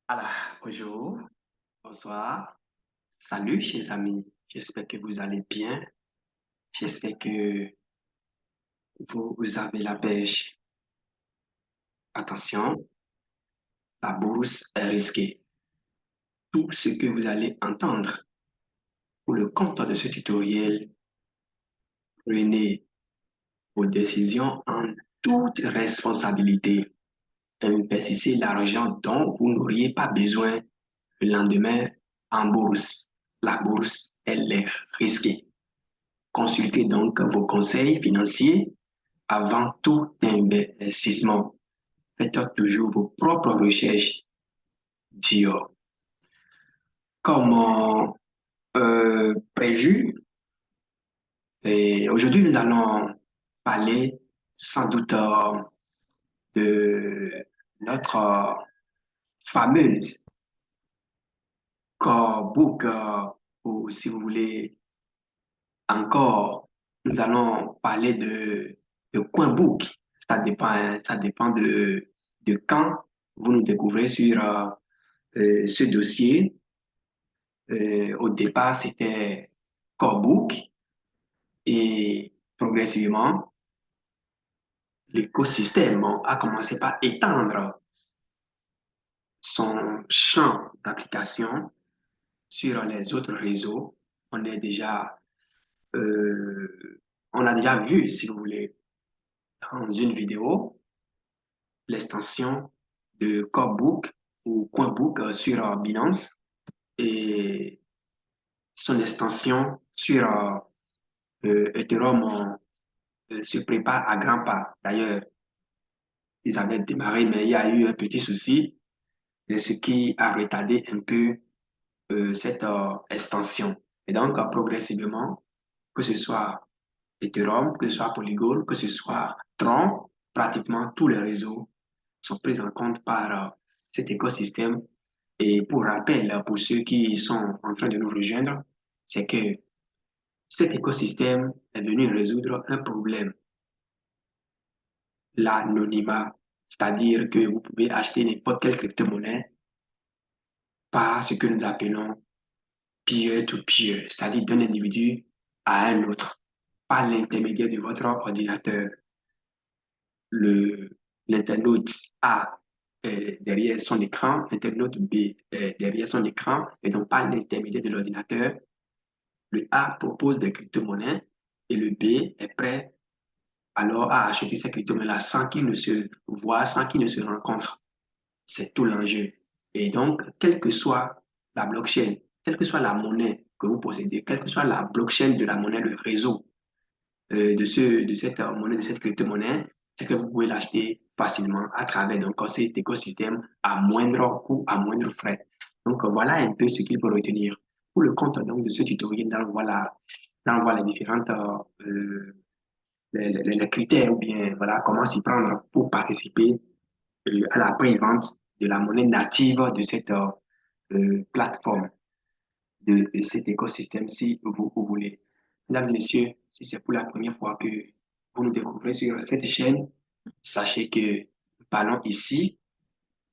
Alors, bonjour, bonsoir, salut chers amis, j'espère que vous allez bien, j'espère que vous avez la pêche. Attention, la bourse est risquée. Tout ce que vous allez entendre pour le compte de ce tutoriel, prenez vos décisions en toute responsabilité. Investissez l'argent dont vous n'auriez pas besoin le lendemain en bourse. La bourse, elle est risquée. Consultez donc vos conseils financiers avant tout investissement. Faites toujours vos propres recherches d'IA. Comme prévu, et aujourd'hui nous allons parler sans doute de notre fameuse core book, ou si vous voulez encore, nous allons parler de coin book. Ça dépend de quand vous nous découvrez sur ce dossier. Au départ, c'était core book et progressivement, l'écosystème a commencé par étendre son champ d'application sur les autres réseaux. On est déjà, on a déjà vu, si vous voulez, dans une vidéo, l'extension de Corebook ou Coinbook sur Binance et son extension sur Ethereum se prépare à grands pas. D'ailleurs, ils avaient démarré, mais il y a eu un petit souci, ce qui a retardé un peu cette extension. Et donc, progressivement, que ce soit Ethereum, que ce soit Polygon, que ce soit Tron, pratiquement tous les réseaux sont pris en compte par cet écosystème. Et pour rappel, pour ceux qui sont en train de nous rejoindre, c'est que cet écosystème est venu résoudre un problème, l'anonymat. C'est-à-dire que vous pouvez acheter n'importe quelle crypto-monnaie par ce que nous appelons peer-to-peer, c'est-à-dire d'un individu à un autre, par l'intermédiaire de votre ordinateur. Le, L'internaute A derrière son écran, l'internaute B derrière son écran, et donc par l'intermédiaire de l'ordinateur, le A propose des crypto-monnaies et le B est prêt alors à acheter ces crypto-monnaies-là sans qu'il ne se voit, sans qu'il ne se rencontre. C'est tout l'enjeu. Et donc, quelle que soit la blockchain, quelle que soit la monnaie que vous possédez, quelle que soit la blockchain de la monnaie, le réseau de cette monnaie, de cette crypto-monnaie, c'est que vous pouvez l'acheter facilement à travers donc, cet écosystème à moindre coût, à moindre frais. Donc, voilà un peu ce qu'il faut retenir. Pour le compte donc, de ce tutoriel, dans voilà les différentes les critères ou bien voilà, comment s'y prendre pour participer à la pré-vente de la monnaie native de cette plateforme, de cet écosystème, si vous voulez. Mesdames et messieurs, si c'est pour la première fois que vous nous découvrez sur cette chaîne, sachez que nous parlons ici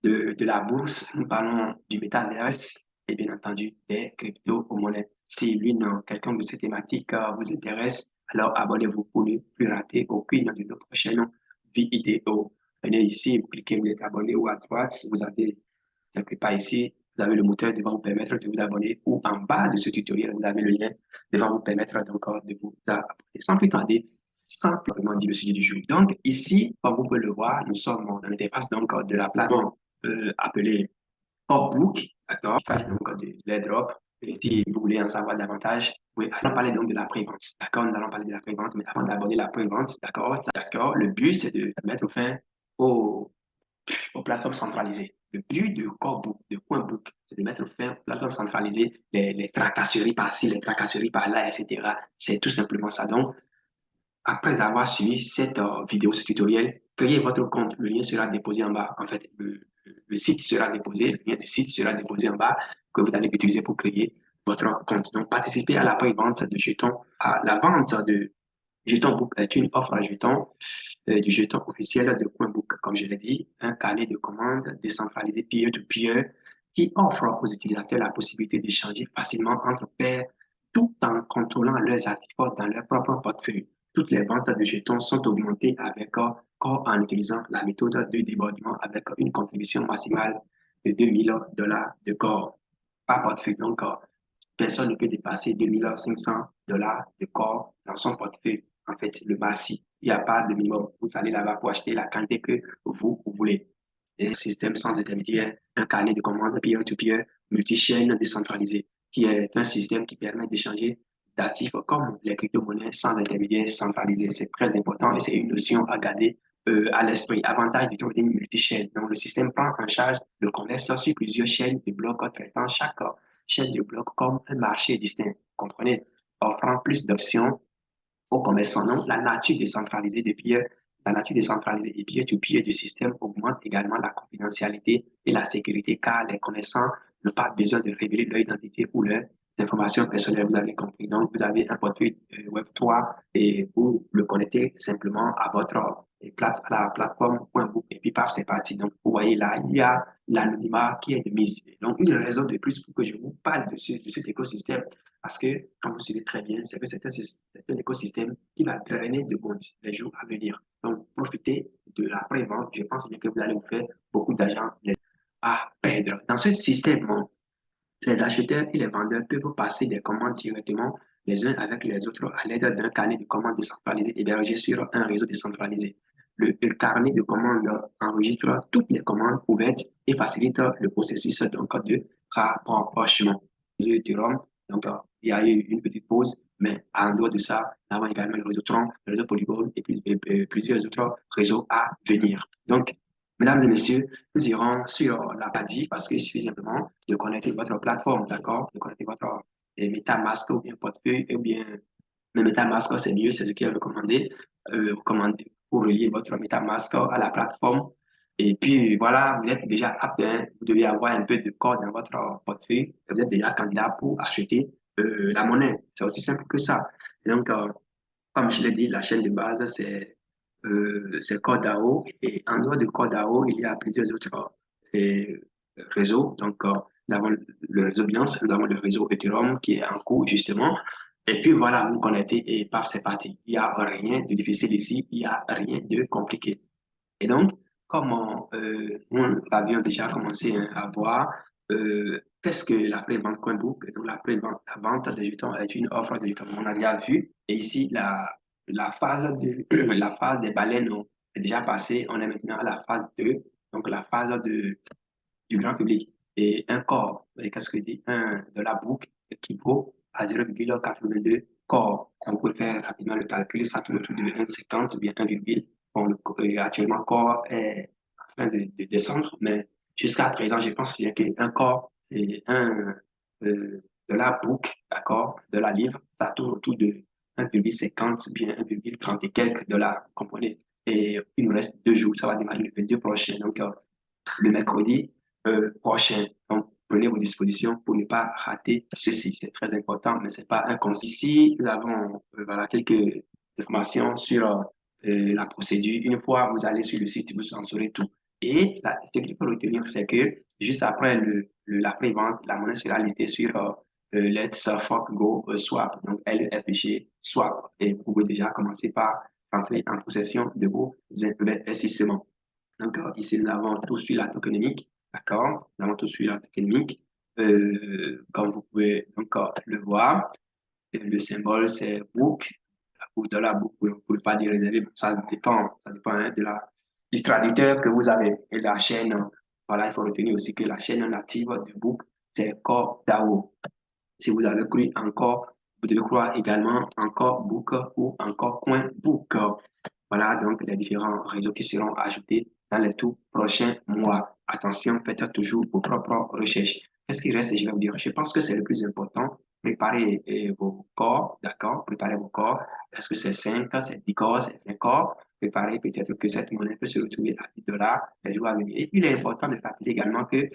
de la bourse, nous parlons du métaverse et bien entendu des crypto-monnaies. Si l'une, quelqu'un de ces thématiques vous intéresse, alors abonnez-vous pour ne plus rater aucune de nos prochaines vidéos. Venez ici, vous cliquez, vous êtes abonné ou à droite, si vous avez quelque part ici, vous avez le moteur devant vous permettre de vous abonner ou en bas de ce tutoriel, vous avez le lien devant vous permettre donc de vous abonner. Sans plus tarder, simplement dire le sujet du jour. Donc ici, comme vous pouvez le voir, nous sommes dans l'interface donc de la plateforme appelée Upbook, d'accord, donc de l'airdrop. Et si vous voulez en savoir davantage, oui, allons parler donc de la prévente, d'accord, nous allons parler de la prévente, mais avant d'aborder la prévente, d'accord, le but c'est de mettre fin au aux plateformes centralisées. Le but de Corebook, de Coinbook, c'est de mettre fin aux plateformes centralisées, les tracasseries par-ci, les tracasseries par-là, etc. C'est tout simplement ça. Donc, après avoir suivi cette vidéo, ce tutoriel, créez votre compte. Le lien sera déposé en bas. En fait, le site sera déposé, le lien du site sera déposé en bas que vous allez utiliser pour créer votre compte. Donc, participez à la pré-vente de jetons, à la vente de jetons book est une offre à jetons du jeton officiel de CoinBook. Comme je l'ai dit, un carnet de commandes décentralisé peer-to-peer qui offre aux utilisateurs la possibilité d'échanger facilement entre pairs tout en contrôlant leurs actifs dans leur propre portefeuille. Toutes les ventes de jetons sont augmentées avec corps en utilisant la méthode de débordement avec une contribution maximale de $2000 de corps par portefeuille. Donc, personne ne peut dépasser $2500 de corps dans son portefeuille. En fait, le massif, il n'y a pas de minimum. Vous allez là-bas pour acheter la quantité que vous voulez. Un système sans intermédiaire, un carnet de commandes peer-to-peer, multi-chaîne décentralisé, qui est un système qui permet d'échanger d'actifs comme les crypto-monnaies sans intermédiaire centralisé. C'est très important et c'est une notion à garder à l'esprit. Avantage du trading multi-chaîne. Donc, le système prend en charge le commerce sur plusieurs chaînes de blocs traitant chaque chaîne de blocs comme un marché distinct. Comprenez? Offrant plus d'options aux commerçants. Donc, la nature décentralisée et peer-to-peer du système augmente également la confidentialité et la sécurité car les commerçants n'ont pas besoin de révéler leur identité ou leurs informations personnelles. Vous avez compris. Donc, vous avez un portefeuille Web3 et vous le connectez simplement à votre à la plateforme .book et puis par c'est parti. Donc, vous voyez là, il y a l'anonymat qui est de mise. Donc, une raison de plus pour que je vous parle de cet écosystème parce que, quand vous suivez très bien, c'est que c'est un écosystème qui va drainer de bons les jours à venir. Donc, profitez de la pré-vente. Je pense bien que vous allez vous faire beaucoup d'argent à perdre. Dans ce système, les acheteurs et les vendeurs peuvent passer des commandes directement les uns avec les autres à l'aide d'un carnet de commandes décentralisé hébergé sur un réseau décentralisé. Le carnet de commandes enregistre toutes les commandes ouvertes et facilite le processus donc, de rapprochement. Donc, il y a eu une petite pause, mais en dehors de ça, nous avons également le réseau Tron, le réseau Polygon et plusieurs autres réseaux à venir. Donc, mesdames et messieurs, nous irons sur la partie parce qu'il suffit simplement de connecter votre plateforme, d'accord? De connecter votre MetaMask ou bien portefeuille, ou bien le MetaMask, c'est mieux, c'est ce qui est recommandé pour relier votre MetaMask à la plateforme. Et puis voilà, vous êtes déjà apte, hein, vous devez avoir un peu de code dans votre portefeuille, vous êtes déjà candidat pour acheter la monnaie. C'est aussi simple que ça. Et donc, comme je l'ai dit, la chaîne de base, c'est CodeAO. Et en dehors de CodeAO, il y a plusieurs autres euh, réseaux. Donc, nous avons le réseau Binance, nous avons le réseau Ethereum qui est en cours, justement. Et puis voilà, vous connectez et paf, c'est parti. Il n'y a rien de difficile ici, il n'y a rien de compliqué. Et donc, comme nous avions déjà commencé hein, à voir, qu'est-ce que la pré-vente CoinBook? Donc, la vente de jetons est une offre de jetons. On a déjà vu. Et ici, la phase, la phase des baleines est déjà passée. On est maintenant à la phase 2, donc la phase du grand public. Et un corps, et qu'est-ce que dit? Un de la boucle équivaut à 0,82 corps. Donc, vous pouvez faire rapidement le calcul, ça tourne autour de 1,50 ou bien 1, bon, actuellement, corps est en train de descendre, mais jusqu'à présent, je pense bien qu'un corps et de la boucle, d'accord, de la livre, ça tourne autour de 1,50 ou bien 1,30 et quelques dollars, vous comprenez? Et il nous reste 2 jours, ça va démarrer le 22 prochain. Donc, le mercredi prochain. Donc, prenez vos dispositions pour ne pas rater ceci. C'est très important, mais ce n'est pas un conseil. Ici, nous avons voilà, quelques informations sur la procédure. Une fois vous allez sur le site, vous en saurez tout. Et ce qu'il faut retenir, c'est que juste après la pré-vente, la monnaie sera listée sur Let's Fork Go Swap, donc LFG Swap. Et vous pouvez déjà commencer par rentrer en possession de vos investissements. Donc, ici, nous avons tout sur la tokenomique. D'accord? Nous avons tout sur la tokenomique. Comme vous pouvez encore le voir, le symbole, c'est book. Ou de la book, vous ne pouvez pas dire réservé. Ça dépend hein, du traducteur que vous avez. Et la chaîne, voilà, il faut retenir aussi que la chaîne native de book, c'est Core DAO. Si vous avez cru encore, vous devez croire également encore book ou encore coin book. Voilà donc les différents réseaux qui seront ajoutés dans les tout prochains mois. Attention, faites toujours vos propres recherches. Qu'est-ce qui reste, je vais vous dire, je pense que c'est le plus important. Préparez vos corps, d'accord? Préparez vos corps. Est-ce que c'est 5, c'est 10 corps, c'est 20 corps? Préparez peut-être que cette monnaie peut se retrouver à $10 les jours à venir. Et puis, il est important de rappeler également que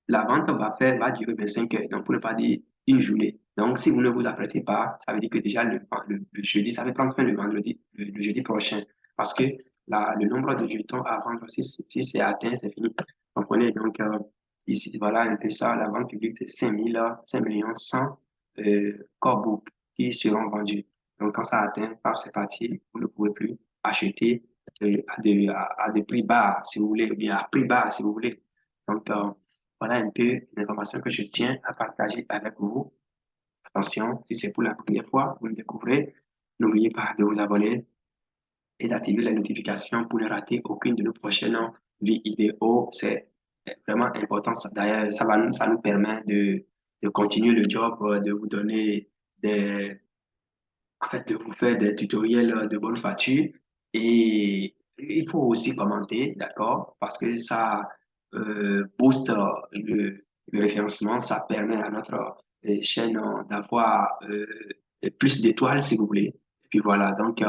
la vente va durer 25 heures, donc pour ne pas dire une journée. Donc, si vous ne vous apprêtez pas, ça veut dire que déjà le jeudi, ça va prendre fin le vendredi, le jeudi prochain. Parce que le nombre de jetons à vendre, si c'est atteint, c'est fini. Vous comprenez? Donc, Ici, voilà un peu ça. La vente publique, c'est 5 millions 100 core books qui seront vendus. Donc, quand ça atteint, paf, c'est parti. Vous ne pouvez plus acheter à des prix bas, si vous voulez, ou bien à prix bas, si vous voulez. Donc, voilà un peu l'information que je tiens à partager avec vous. Attention, si c'est pour la première fois, vous me découvrez, n'oubliez pas de vous abonner et d'activer les notifications pour ne rater aucune de nos prochaines vidéos. C'est vraiment important. D'ailleurs, ça nous permet de continuer le job, de vous donner en fait, de vous faire des tutoriels de bonne facture. Et il faut aussi commenter, d'accord? Parce que ça booste le référencement, ça permet à notre chaîne d'avoir plus d'étoiles, si vous voulez. Et puis voilà, donc,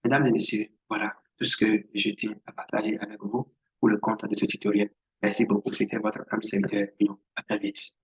mesdames et messieurs, voilà tout ce que je tiens à partager avec vous pour le compte de ce tutoriel. Merci beaucoup, c'était votre âme serviteur. À très vite.